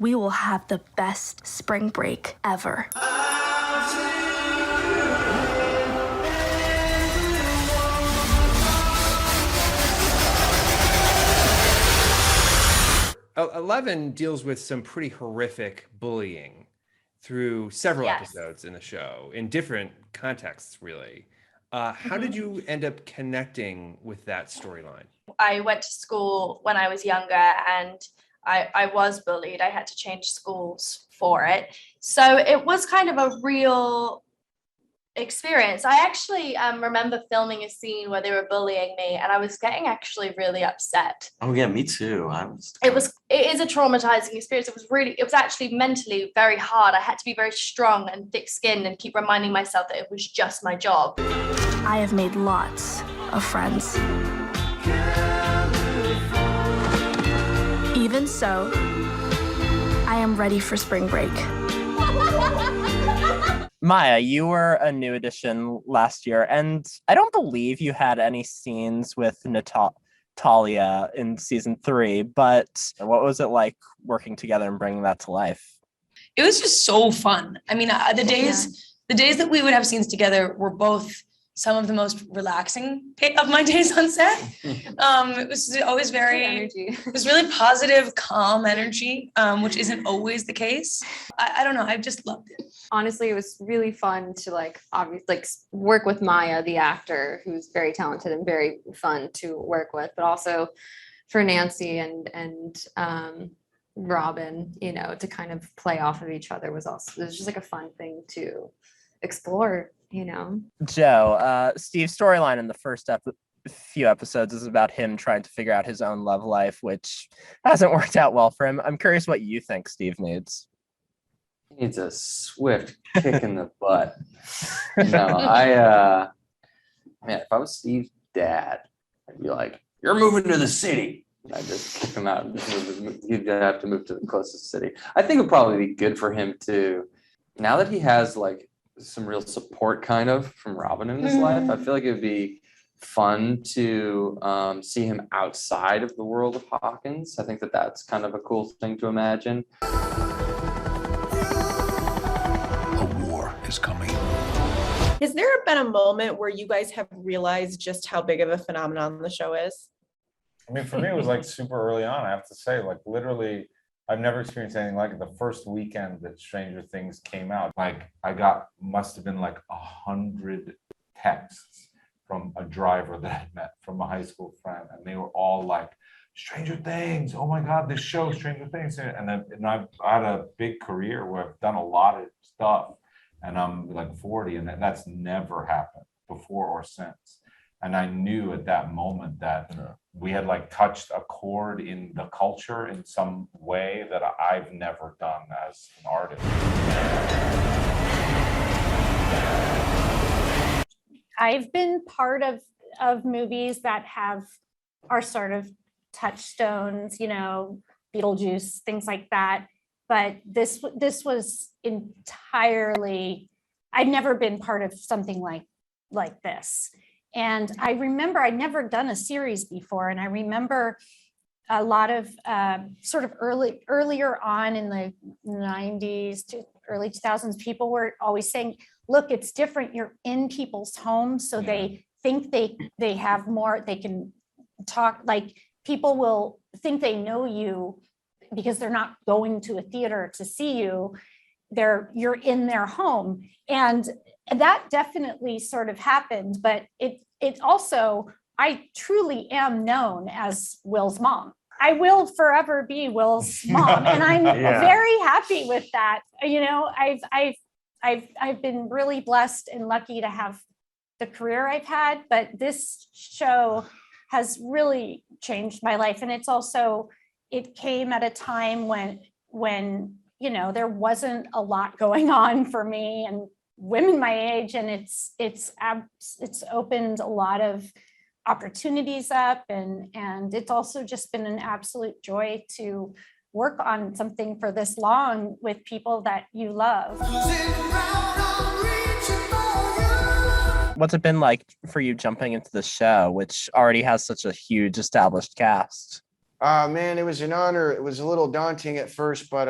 we will have the best spring break ever. 11 deals with some pretty horrific bullying through several episodes in the show, in different contexts, really. How did you end up connecting with that storyline? I went to school when I was younger, and I was bullied. I had to change schools for it. So it was kind of a real experience. I actually remember filming a scene where they were bullying me, and I was getting actually really upset. Oh yeah, me too. It is a traumatizing experience. It was actually mentally very hard. I had to be very strong and thick-skinned and keep reminding myself that it was just my job. I have made lots of friends. Even so, I am ready for spring break. Maya, you were a new addition last year, and I don't believe you had any scenes with Natalia in season 3, but what was it like working together and bringing that to life? It was just so fun. I mean, the days that we would have scenes together were both some of the most relaxing of my days on set. It was always it was really positive, calm energy, which isn't always the case. I don't know. I just loved it. Honestly, it was really fun to obviously work with Maya, the actor, who's very talented and very fun to work with, but also for Nancy and Robin, to kind of play off of each other it was just like a fun thing to explore. Joe, Steve's storyline in the first few episodes is about him trying to figure out his own love life, which hasn't worked out well for him. I'm curious what you think Steve needs. He needs a swift kick in the butt. No, if I was Steve's dad, I'd be like, "You're moving to the city." I'd just kick him out. He'd have to move to the closest city. I think it'd probably be good for him to, now that he has some real support kind of from Robin in his life, I feel like it would be fun to see him outside of the world of Hawkins. I think that's kind of a cool thing to imagine. A war is coming. Has there been a moment where you guys have realized just how big of a phenomenon the show is? I mean, for me, it was super early on, I have to say, literally, I've never experienced anything like it. The first weekend that Stranger Things came out, must have been 100 texts from a driver that I met from a high school friend. And they were all like, Stranger Things, oh my God, this show, Stranger Things. And I've had a big career where I've done a lot of stuff, and I'm 40, and that's never happened before or since. And I knew at that moment that we had touched a chord in the culture in some way that I've never done as an artist. I've been part of movies that are sort of touchstones, Beetlejuice, things like that. But this was entirely, I'd never been part of something like this. And I remember I'd never done a series before. And I remember a lot of sort of earlier on in the 90s to early 2000s, people were always saying, look, it's different. You're in people's homes. So they think they have more, they can talk, people will think they know you because they're not going to a theater to see you. You're in their home. And that definitely sort of happened, but it also, I truly am known as Will's mom. I will forever be Will's mom, and I'm very happy with that. I've been really blessed and lucky to have the career I've had, but this show has really changed my life, and it came at a time when there wasn't a lot going on for me and women my age, and it's opened a lot of opportunities up, and it's also just been an absolute joy to work on something for this long with people that you love. What's it been like for you jumping into the show, which already has such a huge established cast? Man, it was an honor. It was a little daunting at first, but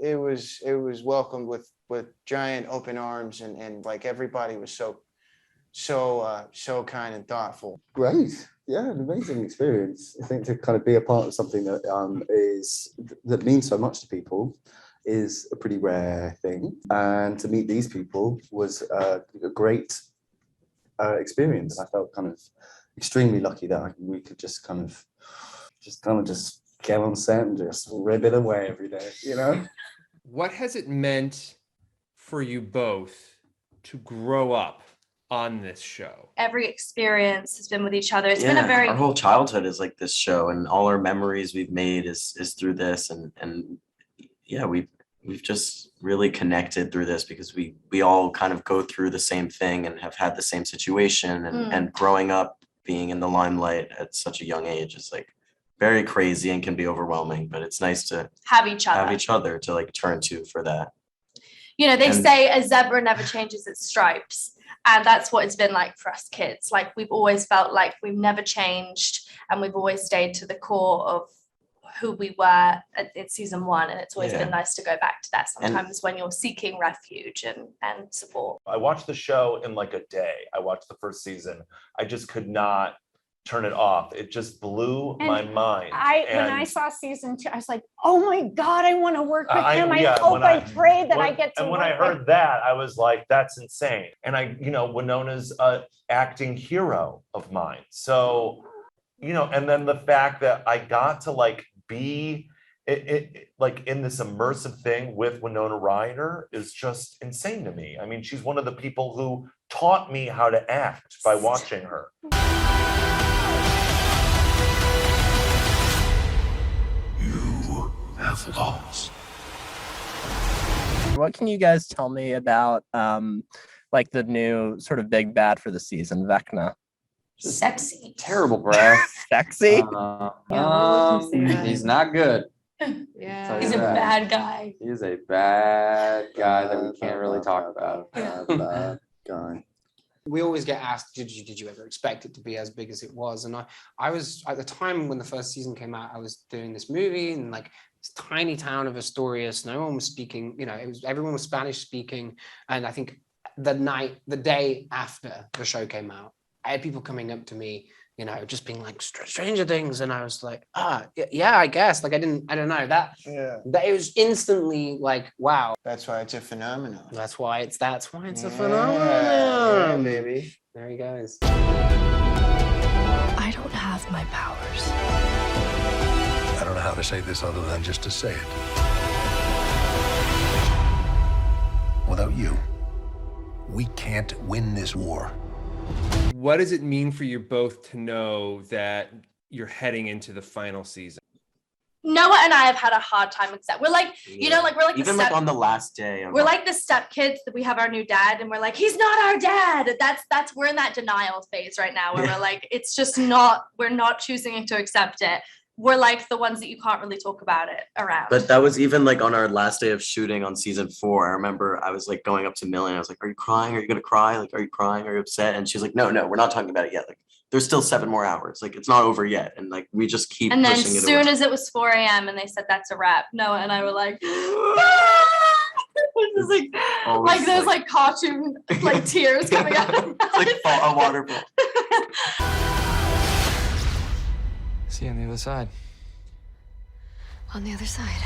it was welcomed with giant open arms, and like everybody was so kind and thoughtful. Great. Yeah, an amazing experience. I think to kind of be a part of something that that means so much to people is a pretty rare thing, and to meet these people was a great experience. I felt kind of extremely lucky that we could just kind of get on set and just rib it away every day, you know? What has it meant for you both to grow up on this show? Every experience has been with each other. It's been a very our whole childhood is like this show, and all our memories we've made is through this, and yeah, we've just really connected through this because we all kind of go through the same thing and have had the same situation, and growing up being in the limelight at such a young age is like very crazy and can be overwhelming, but it's nice to have each other to like turn to for that. You know, they say a zebra never changes its stripes. And that's what it's been like for us kids. Like we've always felt like we've never changed, and we've always stayed to the core of who we were in season 1. And it's always been nice to go back to that sometimes when you're seeking refuge and support. I watched the show in like a day. I watched the first season. I just could not turn it off. It just blew my mind. When I saw season 2, I was like, oh my God, I want to work with him. I pray that I get to. And when I heard that, I was like, that's insane. And Winona's acting hero of mine. So, and then the fact that I got to like be like in this immersive thing with Winona Ryder is just insane to me. I mean, she's one of the people who taught me how to act by watching her. Have lost. What can you guys tell me about like the new sort of big bad for the season, Vecna? Sexy. Terrible breath. Sexy? He's not good. Yeah. He's a bad guy. He's a bad guy that we can't really talk about. Bad guy. We always get asked, did you ever expect it to be as big as it was? And I was, at the time when the first season came out, I was doing this movie, and like this tiny town of Asturias, no one was speaking, everyone was Spanish speaking. And I think the day after the show came out, I had people coming up to me, just being like, Stranger Things. And I was like, yeah, I guess. Like, I don't know that it was instantly like, wow. That's why it's a phenomenon. That's why it's a phenomenon. Yeah, baby. There he goes. I don't have my powers. I don't know how to say this other than just to say it. Without you, we can't win this war. What does it mean for you both to know that you're heading into the final season? Noah and I have had a hard time with that. We're like, we're like even like on the last day. We're like the stepkids that we have our new dad, and we're like, he's not our dad. We're in that denial phase right now where we're like, it's just not, we're not choosing to accept it. We're like the ones that you can't really talk about it around. But that was even like on our last day of shooting on season 4. I remember I was like going up to Millie and I was like, are you crying? Are you going to cry? Like, are you crying? Are you upset? And she's like, no, we're not talking about it yet. Like, there's still 7 more hours. Like, it's not over yet. And like, we just keep and then pushing it as soon away. as it was 4 a.m. and they said, that's a wrap, Noah and I were like, It's like those like cartoon like tears coming out of It's like a waterfall. See you on the other side. On the other side.